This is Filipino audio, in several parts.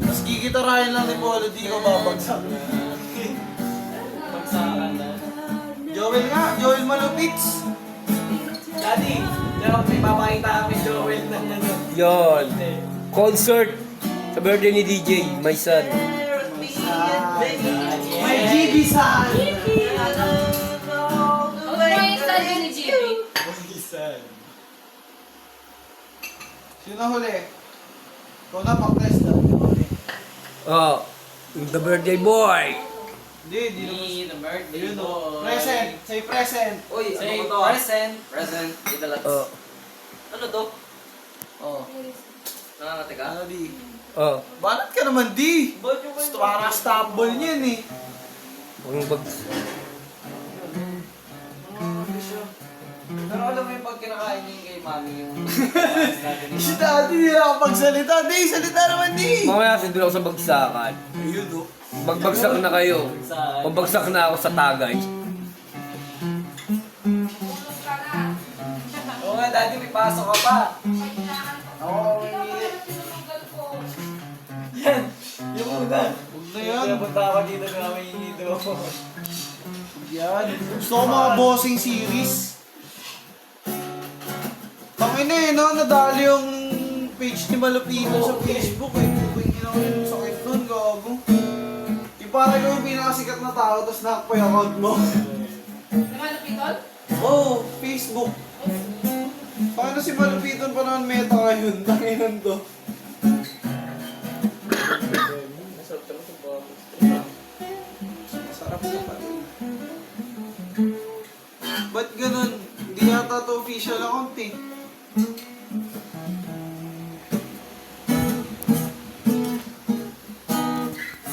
Mas gigitarahin lang ni Polo, di ko babagsak. Pagsakan na. Joel nga, Joel Malupits. Daddy, diyan may papakita kami Joel na ano. Yon. Concert sa birthday ni DJ, my son. May GB san. Okay, study ni GB. Sino na huli? Ikaw na, pang-test na. Oh, the birthday boy. Hindi, di naman. Ni the birthday Yun o. boy. Present, say present. Uy, Say ano to? present. Present. Idalats. Oh, Ano to? Oh. Nangangati ka? Ano di? oh. Banat ka naman di. Ba't yung kayo? Parang stable niyan eh. Ang bag... Pero alam mo yung pag kinakain niyo kay mami yung... Si daddy hindi nakapagsalita. Di, salita naman di. Mamaya sindul ako sa bagsakan. Ayun o. Magbagsak na kayo. Magbagsak na ako sa tagay. Tulog ka na. Oo nga, daddy, may pasok ka pa. Ako, may Tinulugan ko. Yan, yung una. Huwag na yan. Punta ako dito na may dito. Yan. Gusto ko mga bossing series. Tangina eh, no? Nadali yung page ni Malupito sa Facebook eh. Puting ina ko yung sakit nun, gago. Yung parang ikaw yung pinakasikat na tao, tapos nakakpa yung account mo. Naman na pitol? Oh, Facebook. Paano si Malupiton pa naman meta ngayon? Tanginan to. Masarap to pati. Ba't ganun? Hindi yata to official account eh.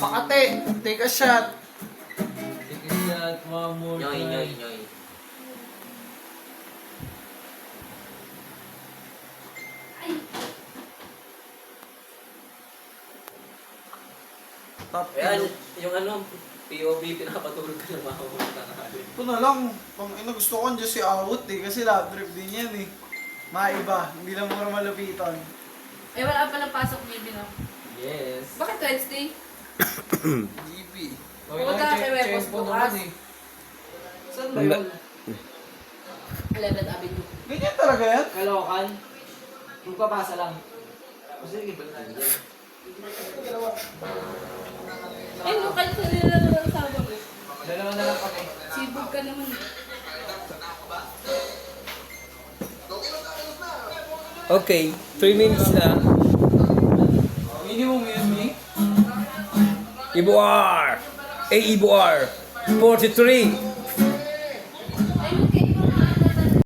Makate, take a shot. Tikisyat, mamur. Nyoy, nyoy, nyoy. Top Ayan, yung ano, POV, pinapatulog ka ng mga tanghali. Ito na lang, pang ina gusto ko dyan si Awot eh, kasi lab trip din yan eh. Maiba, hindi lang mga malupitan. Eh, wala pa lang pasok, maybe no? Yes. Bakit Wednesday? GB. Pumunta ka kay Webos bukas. Saan ba yun? 11th Avenue. Ganyan talaga yan? Kalokan? Magpapasa lang. Sige, balik tayo dyan. Eh, nung kanina na lang sa ko. Dalawa na lang kami. Sibog ka naman. Okay, 3 minutes na. Minimum yun eh. Ibo R! A Ibo R! 43!